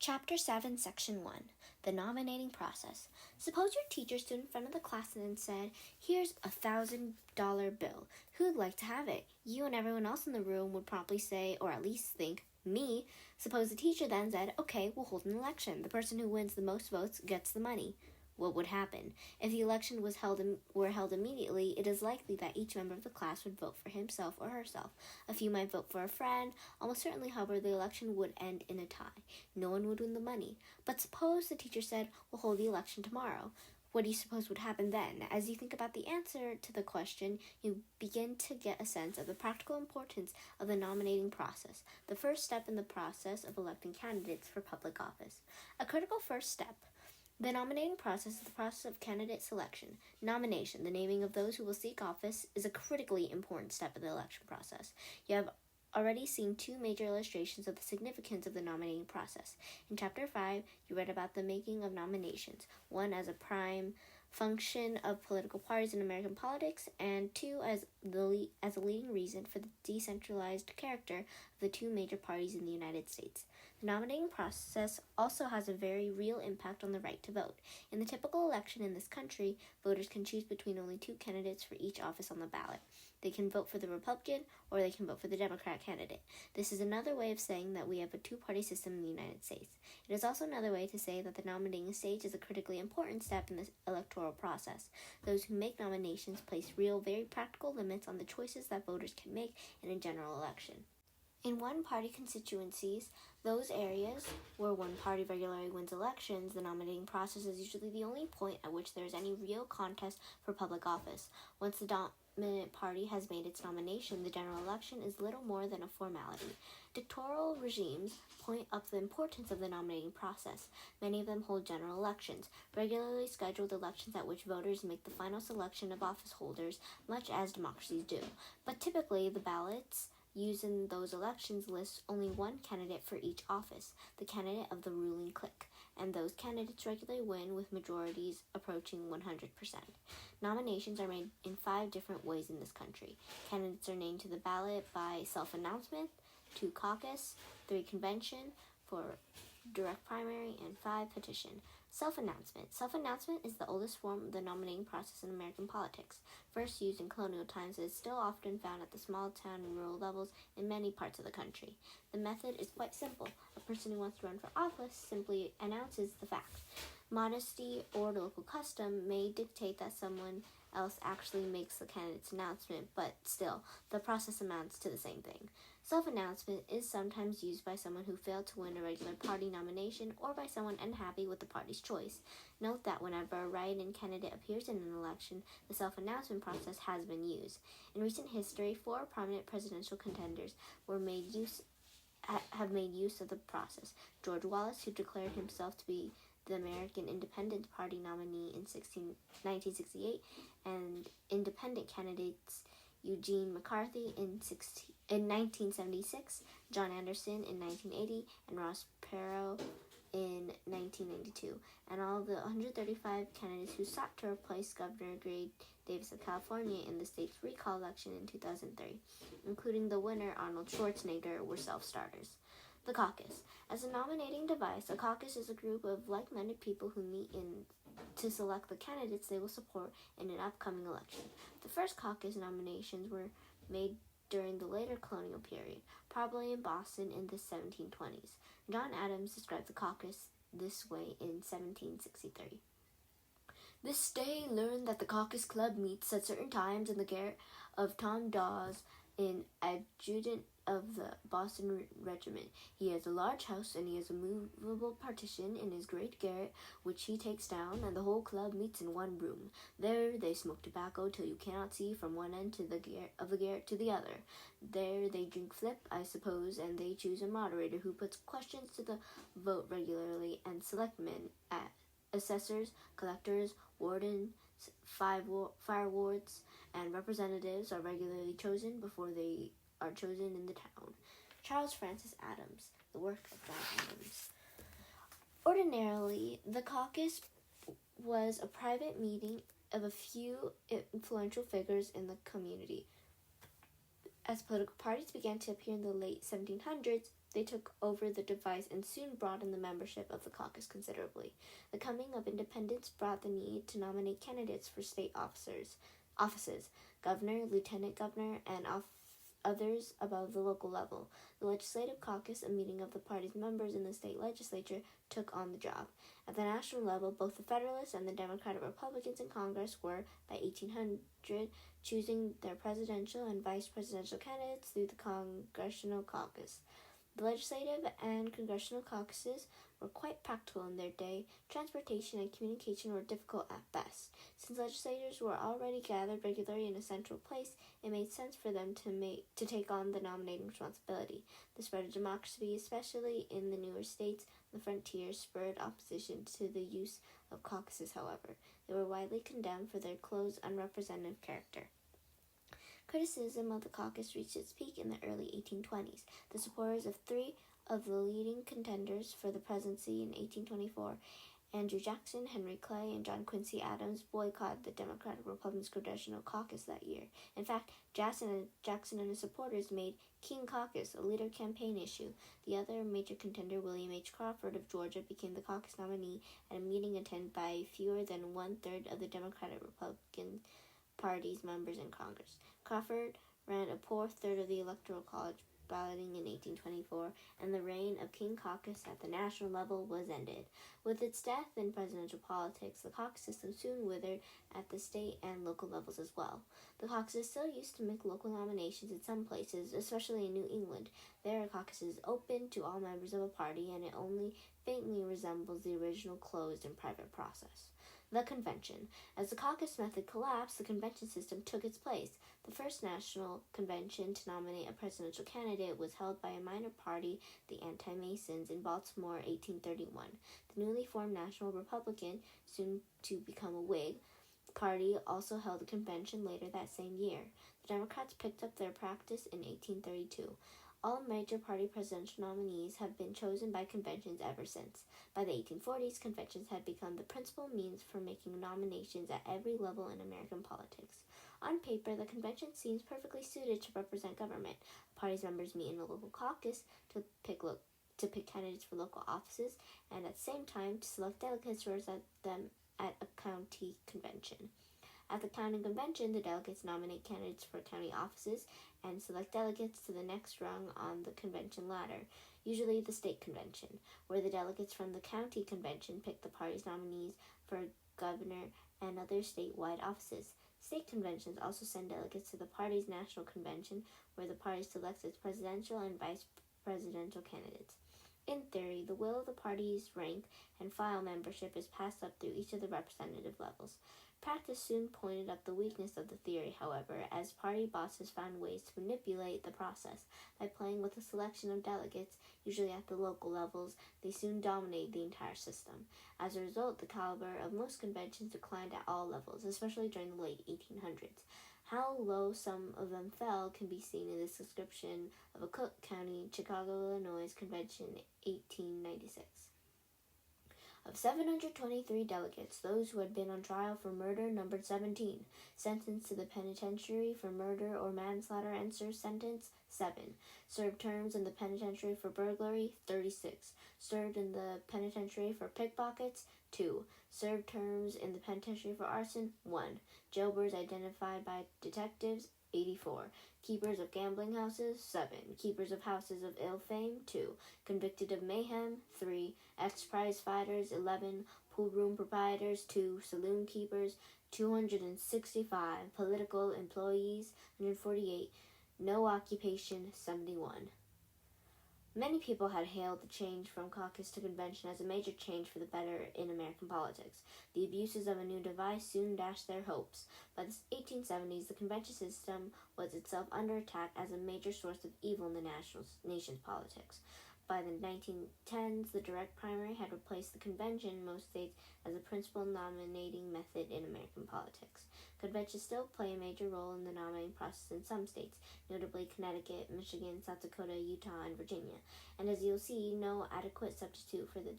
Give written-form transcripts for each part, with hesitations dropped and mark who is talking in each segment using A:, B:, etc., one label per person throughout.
A: Chapter 7, Section 1, The Nominating Process. Suppose your teacher stood in front of the class and said, "Here's a $1,000 bill. Who'd like to have it?" You and everyone else in the room would promptly say, or at least think, "Me." Suppose the teacher then said, "Okay, we'll hold an election. The person who wins the most votes gets the money." What would happen? If the election were held immediately, it is likely that each member of the class would vote for himself or herself. A few might vote for a friend. Almost certainly, however, the election would end in a tie. No one would win the money. But suppose the teacher said, "We'll hold the election tomorrow." What do you suppose would happen then? As you think about the answer to the question, you begin to get a sense of the practical importance of the nominating process, the first step in the process of electing candidates for public office. A critical first step. The nominating process is the process of candidate selection. Nomination, the naming of those who will seek office, is a critically important step in the election process. You have already seen two major illustrations of the significance of the nominating process. In Chapter 5, you read about the making of nominations, one as a prime function of political parties in American politics, and two as a leading reason for the decentralized character of the two major parties in the United States. The nominating process also has a very real impact on the right to vote. In the typical election in this country, voters can choose between only two candidates for each office on the ballot. They can vote for the Republican or they can vote for the Democrat candidate. This is another way of saying that we have a two-party system in the United States. It is also another way to say that the nominating stage is a critically important step in the electoral process. Those who make nominations place real, very practical limits on the choices that voters can make in a general election. In one-party constituencies, those areas where one party regularly wins elections, the nominating process is usually the only point at which there is any real contest for public office. Once the dominant party has made its nomination, the general election is little more than a formality. Dictatorial regimes point up the importance of the nominating process. Many of them hold general elections, regularly scheduled elections at which voters make the final selection of office holders, much as democracies do. But typically, the ballots used in those elections list only one candidate for each office, the candidate of the ruling clique, and those candidates regularly win with majorities approaching 100%. Nominations are made in 5 different ways in this country. Candidates are named to the ballot by self-announcement, 2 caucus, 3 convention, 4 direct primary, and 5 petition. Self-announcement. Self-announcement is the oldest form of the nominating process in American politics. First used in colonial times, it is still often found at the small town and rural levels in many parts of the country. The method is quite simple. A person who wants to run for office simply announces the fact. Modesty or local custom may dictate that someone else actually makes the candidate's announcement, but still, the process amounts to the same thing. Self-announcement is sometimes used by someone who failed to win a regular party nomination or by someone unhappy with the party's choice. Note that whenever a write-in candidate appears in an election, the self-announcement process has been used. In recent history, 4 prominent presidential contenders have made use of the process. George Wallace, who declared himself to be the American Independence Party nominee in 1968, and independent candidates Eugene McCarthy in 1976, John Anderson in 1980, and Ross Perot in 1992, and all of the 135 candidates who sought to replace Governor Gray Davis of California in the state's recall election in 2003, including the winner, Arnold Schwarzenegger, were self-starters. The caucus. As a nominating device, a caucus is a group of like-minded people who meet to select the candidates they will support in an upcoming election. The first caucus nominations were made during the later colonial period, probably in Boston in the 1720s. John Adams described the caucus this way in 1763. "This day learned that the caucus club meets at certain times in the garret of Tom Dawes, an adjutant of the Boston regiment. He has a large house, and he has a movable partition in his great garret, which he takes down, and the whole club meets in one room. There they smoke tobacco till you cannot see from one end of the garret to the other. There they drink flip, I suppose, and they choose a moderator who puts questions to the vote regularly, and selectmen, assessors, collectors, wardens, fire wards, and representatives are regularly chosen before they are chosen in the town." Charles Francis Adams, the work of John Adams. Ordinarily, the caucus was a private meeting of a few influential figures in the community. As political parties began to appear in the late 1700s, They took over the device and soon broadened the membership of the caucus considerably. The coming of independence brought the need to nominate candidates for state offices, governor, lieutenant governor, and others above the local level. The legislative caucus, a meeting of the party's members in the state legislature, took on the job. At the national level, both the Federalists and the Democratic Republicans in Congress were, by 1800, choosing their presidential and vice presidential candidates through the Congressional Caucus. The legislative and congressional caucuses were quite practical in their day. Transportation and communication were difficult at best. Since legislators were already gathered regularly in a central place, it made sense for them to take on the nominating responsibility. The spread of democracy, especially in the newer states on the frontier, spurred opposition to the use of caucuses, however. They were widely condemned for their close, unrepresentative character. Criticism of the caucus reached its peak in the early 1820s. The supporters of three of the leading contenders for the presidency in 1824, Andrew Jackson, Henry Clay, and John Quincy Adams, boycotted the Democratic-Republican Congressional Caucus that year. In fact, Jackson and his supporters made King Caucus a leader campaign issue. The other major contender, William H. Crawford of Georgia, became the caucus nominee at a meeting attended by fewer than one-third of the Democratic-Republican Party's members in Congress. Crawford ran a poor third of the Electoral College balloting in 1824, and the reign of King Caucus at the national level was ended. With its death in presidential politics, the caucus system soon withered at the state and local levels as well. The caucus is still used to make local nominations in some places, especially in New England. There are caucuses open to all members of a party, and it only faintly resembles the original closed and private process. The convention. As the caucus method collapsed, the convention system took its place. The first national convention to nominate a presidential candidate was held by a minor party, the Anti-Masons, in Baltimore, 1831. The newly formed National Republican, soon to become a Whig, party also held a convention later that same year. The Democrats picked up their practice in 1832. All major party presidential nominees have been chosen by conventions ever since. By the 1840s, conventions had become the principal means for making nominations at every level in American politics. On paper, the convention seems perfectly suited to represent government. The party's members meet in a local caucus to pick candidates for local offices, and at the same time to select delegates to represent them at a county convention. At the county convention, the delegates nominate candidates for county offices and select delegates to the next rung on the convention ladder, usually the state convention, where the delegates from the county convention pick the party's nominees for governor and other statewide offices. State conventions also send delegates to the party's national convention, where the party selects its presidential and vice presidential candidates. In theory, the will of the party's rank and file membership is passed up through each of the representative levels. Practice soon pointed up the weakness of the theory, however, as party bosses found ways to manipulate the process. By playing with a selection of delegates, usually at the local levels, they soon dominated the entire system. As a result, the caliber of most conventions declined at all levels, especially during the late 1800s. How low some of them fell can be seen in this description of a Cook County, Chicago, Illinois convention in 1896. Of 723 delegates, those who had been on trial for murder numbered 17, sentenced to the penitentiary for murder or manslaughter and served sentence 7, served terms in the penitentiary for burglary 36, served in the penitentiary for pickpockets 2, served terms in the penitentiary for arson 1, jailbirds identified by detectives 84, keepers of gambling houses 7, keepers of houses of ill fame 2, convicted of mayhem 3, ex-prize fighters 11, pool room proprietors 2, saloon keepers 265, political employees 148, no occupation 71. Many people had hailed the change from caucus to convention as a major change for the better in American politics. The abuses of a new device soon dashed their hopes. By the 1870s, the convention system was itself under attack as a major source of evil in the nation's politics. By the 1910s, the direct primary had replaced the convention in most states as the principal nominating method in American politics. Conventions still play a major role in the nominating process in some states, notably Connecticut, Michigan, South Dakota, Utah, and Virginia. And as you'll see, no adequate substitute for the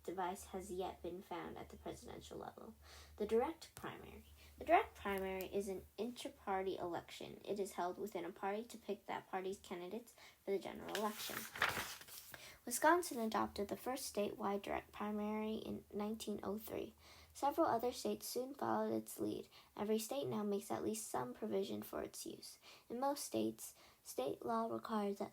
A: device has yet been found at the presidential level. The direct primary. The direct primary is an inter-party election. It is held within a party to pick that party's candidates for the general election. Wisconsin adopted the first statewide direct primary in 1903. Several other states soon followed its lead. Every state now makes at least some provision for its use. In most states, state law requires that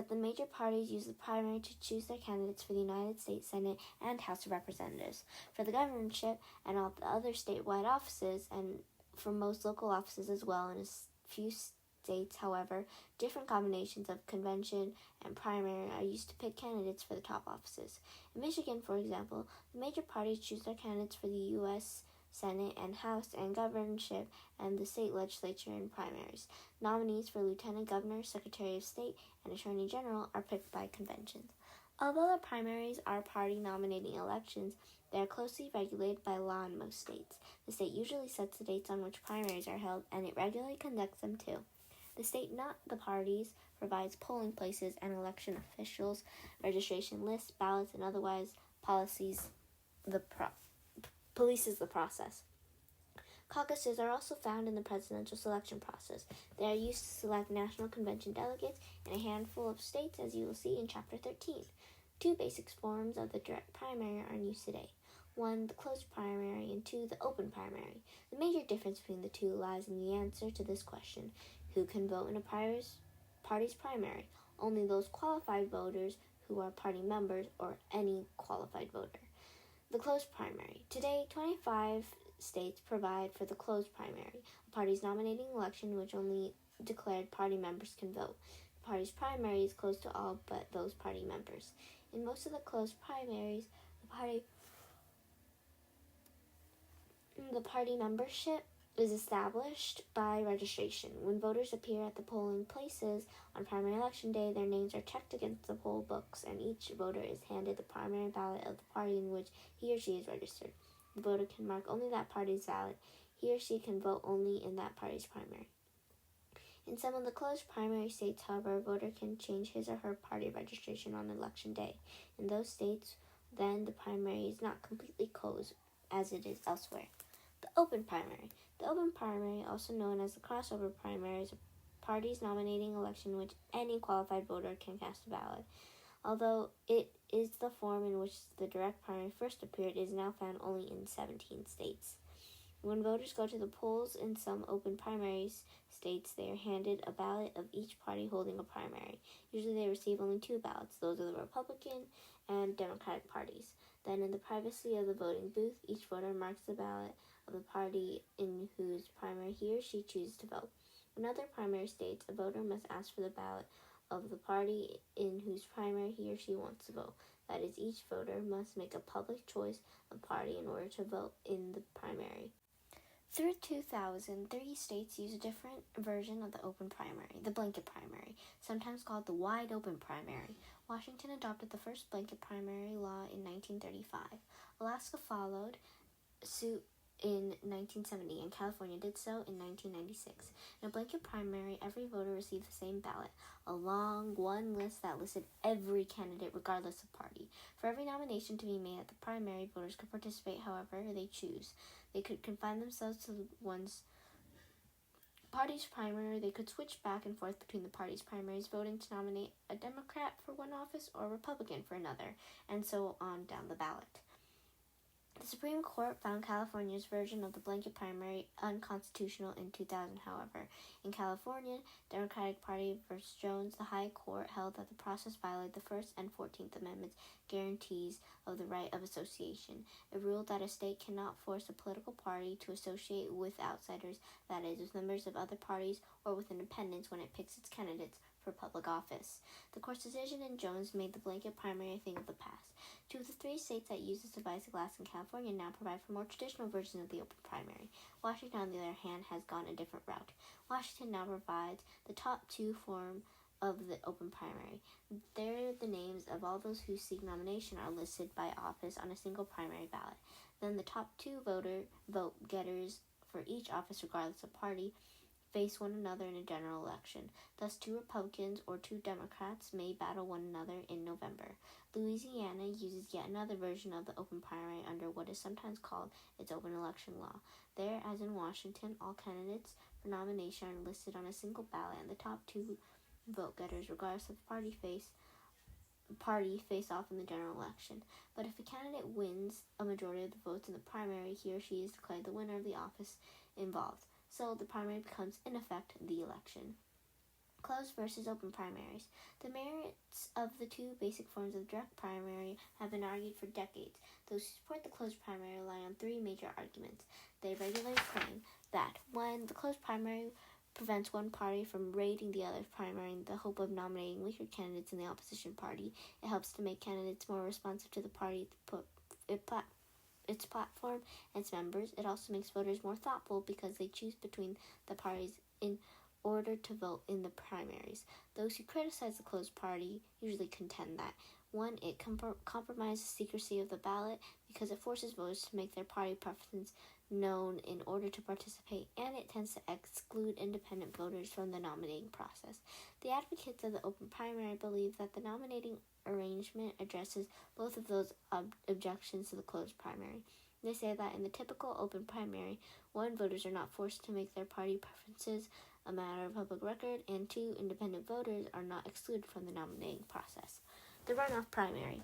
A: the major parties use the primary to choose their candidates for the United States Senate and House of Representatives, for the governorship and all the other statewide offices, and for most local offices as well. In a few states, however, different combinations of convention and primary are used to pick candidates for the top offices. In Michigan, for example, the major parties choose their candidates for the U.S. Senate and House and governorship and the state legislature in primaries. Nominees for lieutenant governor, secretary of state, and attorney general are picked by conventions. Although the primaries are party nominating elections, they are closely regulated by law in most states. The state usually sets the dates on which primaries are held, and it regularly conducts them too. The state, not the parties, provides polling places and election officials, registration lists, ballots, and otherwise policies polices the process. Caucuses are also found in the presidential selection process. They are used to select national convention delegates in a handful of states, as you will see in Chapter 13. Two basic forms of the direct primary are in use today. 1, the closed primary, and 2, the open primary. The major difference between the two lies in the answer to this question: who can vote in a party's primary? Only those qualified voters who are party members, or any qualified voter. The closed primary. Today, 25 states provide for the closed primary, a party's nominating election in which only declared party members can vote. The party's primary is closed to all but those party members. In most of the closed primaries, the party membership is established by registration. When voters appear at the polling places on primary election day, their names are checked against the poll books, and each voter is handed the primary ballot of the party in which he or she is registered. The voter can mark only that party's ballot. He or she can vote only in that party's primary. In some of the closed primary states, however, a voter can change his or her party registration on election day. In those states, then the primary is not completely closed as it is elsewhere. The open primary. The open primary, also known as the crossover primary, is a party's nominating election in which any qualified voter can cast a ballot. Although it is the form in which the direct primary first appeared, it is now found only in 17 states. When voters go to the polls in some open primary states, they are handed a ballot of each party holding a primary. Usually they receive only 2 ballots, those of the Republican and Democratic parties. Then, in the privacy of the voting booth, each voter marks the ballot of the party in whose primary he or she chooses to vote. In other primary states, a voter must ask for the ballot of the party in whose primary he or she wants to vote. That is, each voter must make a public choice of party in order to vote in the primary. Through 2000, 30 states use a different version of the open primary, the blanket primary, sometimes called the wide open primary. Washington adopted the first blanket primary law in 1935. Alaska followed suit in 1970, and California did so in 1996. In a blanket primary, every voter received the same ballot, a long one list that listed every candidate regardless of party. For every nomination to be made at the primary, voters could participate however they choose. They could confine themselves to one's party's primary. They could switch back and forth between the party's primaries, voting to nominate a Democrat for one office or a Republican for another, and so on down the ballot. The Supreme Court found California's version of the blanket primary unconstitutional in 2000, however. In California, Democratic Party v. Jones, the High Court held that the process violated the First and 14th Amendments guarantees of the right of association. It ruled that a state cannot force a political party to associate with outsiders, that is, with members of other parties or with independents when it picks its candidates for public office. The court's decision in Jones made the blanket primary a thing of the past. 2 of the 3 states that use this device, Alaska and California, now provide for more traditional versions of the open primary. Washington, on the other hand, has gone a different route. Washington now provides the top 2 form of the open primary. There, the names of all those who seek nomination are listed by office on a single primary ballot. Then the top 2 vote getters for each office, regardless of party, face one another in a general election. Thus, 2 Republicans or 2 Democrats may battle one another in November. Louisiana uses yet another version of the open primary under what is sometimes called its open election law. There, as in Washington, all candidates for nomination are listed on a single ballot, and the top 2 vote getters, regardless of party face off in the general election. But if a candidate wins a majority of the votes in the primary, he or she is declared the winner of the office involved. So the primary becomes, in effect, the election. Closed versus open primaries. The merits of the two basic forms of direct primary have been argued for decades. Those who support the closed primary rely on three major arguments. They regularly claim that 1. The closed primary prevents one party from raiding the other's primary in the hope of nominating weaker candidates in the opposition party. It helps to make candidates more responsive to the party, its platform, and its members. It also makes voters more thoughtful because they choose between the parties in order to vote in the primaries. Those who criticize the closed party usually contend that 1. It compromises the secrecy of the ballot because it forces voters to make their party preferences known in order to participate, and it tends to exclude independent voters from the nominating process. The advocates of the open primary believe that the nominating arrangement addresses both of those objections to the closed primary. They say that in the typical open primary, 1. Voters are not forced to make their party preferences a matter of public record, and 2. Independent voters are not excluded from the nominating process. The runoff primary.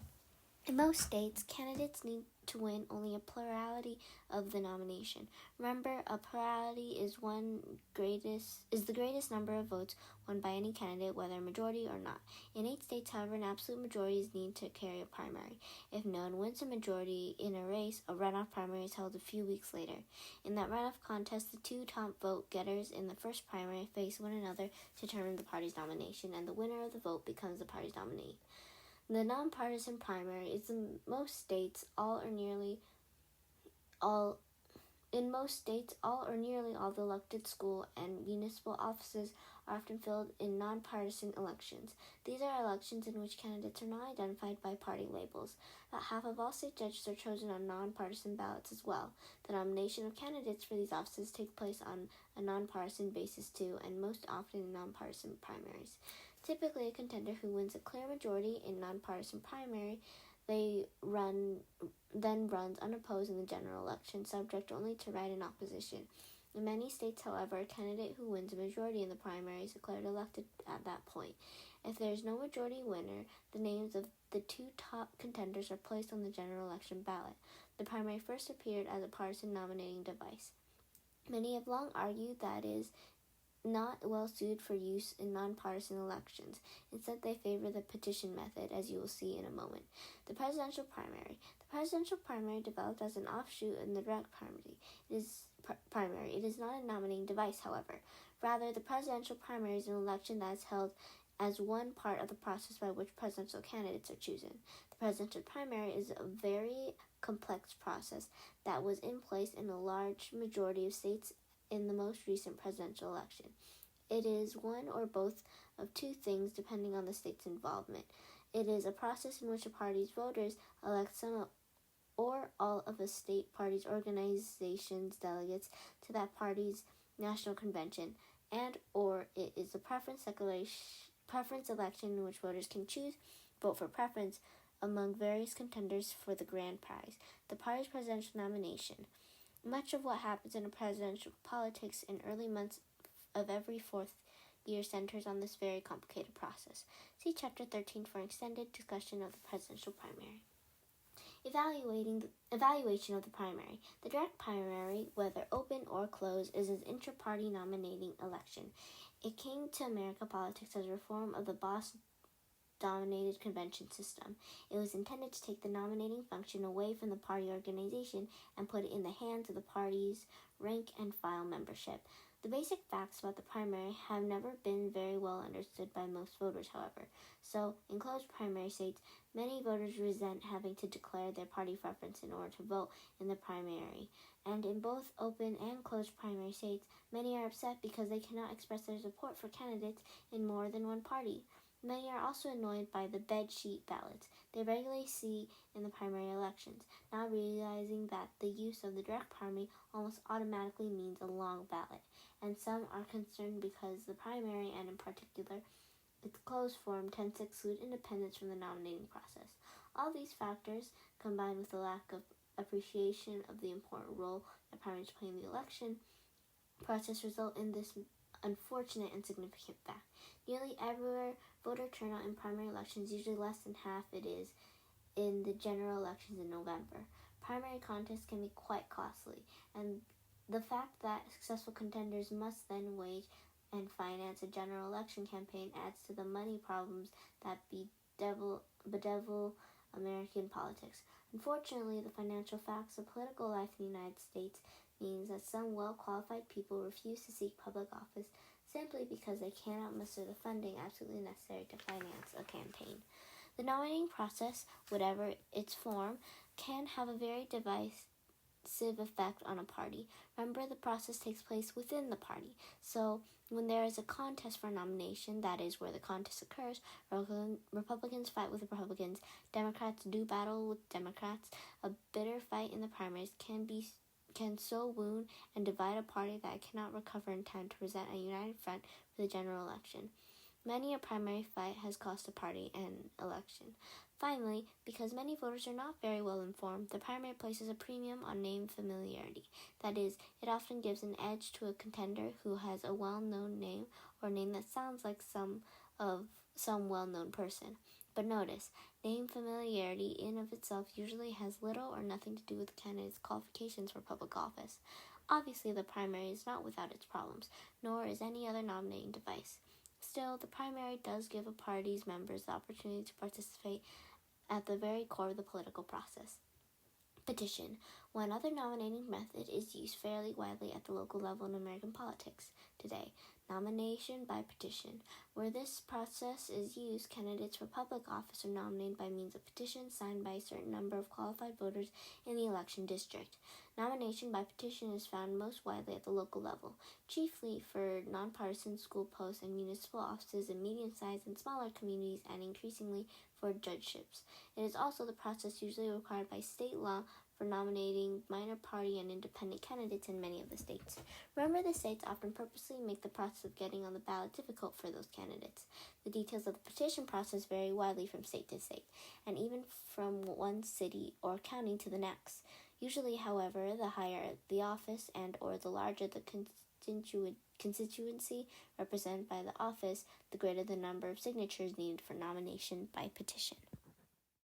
A: In most states, candidates need to win only a plurality of the nomination. Remember, a plurality is the greatest number of votes won by any candidate, whether a majority or not. In 8 states, however, an absolute majority is needed to carry a primary. If no one wins a majority in a race, a runoff primary is held a few weeks later. In that runoff contest, the two top vote getters in the first primary face one another to determine the party's nomination, and the winner of the vote becomes the party's nominee. The nonpartisan primary is in most states all or nearly all the elected school and municipal offices are often filled in nonpartisan elections. These are elections in which candidates are not identified by party labels. About half of all state judges are chosen on nonpartisan ballots as well. The nomination of candidates for these offices takes place on a nonpartisan basis too, and most often in nonpartisan primaries. Typically, a contender who wins a clear majority in nonpartisan primary then runs unopposed in the general election, subject only to write-in opposition. In many states, however, a candidate who wins a majority in the primary is declared elected at that point. If there is no majority winner, the names of the two top contenders are placed on the general election ballot. The primary first appeared as a partisan nominating device. Many have long argued that it is not well suited for use in nonpartisan elections. Instead, they favor the petition method, as you will see in a moment. The presidential primary. The presidential primary developed as an offshoot in the direct primary. It is not a nominating device, however. Rather, the presidential primary is an election that is held as one part of the process by which presidential candidates are chosen. The presidential primary is a very complex process that was in place in a large majority of states in the most recent presidential election. It is one or both of two things depending on the state's involvement. It is a process in which a party's voters elect some or all of a state party's organization's delegates to that party's national convention, and or it is a preference election in which voters can vote for preference among various contenders for the grand prize, the party's presidential nomination. Much of what happens in a presidential politics in early months of every fourth year centers on this very complicated process. See Chapter 13 for an extended discussion of the presidential primary. Evaluation of the primary. The direct primary, whether open or closed, is an intra-party nominating election. It came to American politics as a reform of the boss-dominated convention system. It was intended to take the nominating function away from the party organization and put it in the hands of the party's rank-and-file membership. The basic facts about the primary have never been very well understood by most voters, however. So, in closed primary states, many voters resent having to declare their party preference in order to vote in the primary. And in both open and closed primary states, many are upset because they cannot express their support for candidates in more than one party. Many are also annoyed by the bed sheet ballots they regularly see in the primary elections, not realizing that the use of the direct primary almost automatically means a long ballot. And some are concerned because the primary, and in particular its closed form, tends to exclude independents from the nominating process. All these factors, combined with the lack of appreciation of the important role that primaries play in the election process, result in this unfortunate and significant fact. Nearly everywhere, voter turnout in primary elections is usually less than half it is in the general elections in November. Primary contests can be quite costly, and the fact that successful contenders must then wage and finance a general election campaign adds to the money problems that bedevil American politics. Unfortunately, the financial facts of political life in the United States means that some well-qualified people refuse to seek public office simply because they cannot muster the funding absolutely necessary to finance a campaign. The nominating process, whatever its form, can have a very divisive effect on a party. Remember, the process takes place within the party. So, when there is a contest for a nomination, that is where the contest occurs, Republicans fight with Republicans, Democrats do battle with Democrats. A bitter fight in the primaries can so wound and divide a party that it cannot recover in time to present a united front for the general election. Many a primary fight has cost a party an election. Finally, because many voters are not very well informed, the primary places a premium on name familiarity. That is, it often gives an edge to a contender who has a well-known name or a name that sounds like some well-known person. But notice, name familiarity in of itself usually has little or nothing to do with the candidate's qualifications for public office. Obviously, the primary is not without its problems, nor is any other nominating device. Still, the primary does give a party's members the opportunity to participate at the very core of the political process. Petition. One other nominating method is used fairly widely at the local level in American politics today. Nomination by petition. Where this process is used, candidates for public office are nominated by means of petitions signed by a certain number of qualified voters in the election district. Nomination by petition is found most widely at the local level, chiefly for nonpartisan school posts and municipal offices in medium-sized and smaller communities, and increasingly for judgeships. It is also the process usually required by state law for nominating minor party and independent candidates in many of the states. Remember, the states often purposely make the process of getting on the ballot difficult for those candidates. The details of the petition process vary widely from state to state, and even from one city or county to the next. Usually, however, the higher the office and or the larger the constituency represented by the office, the greater the number of signatures needed for nomination by petition.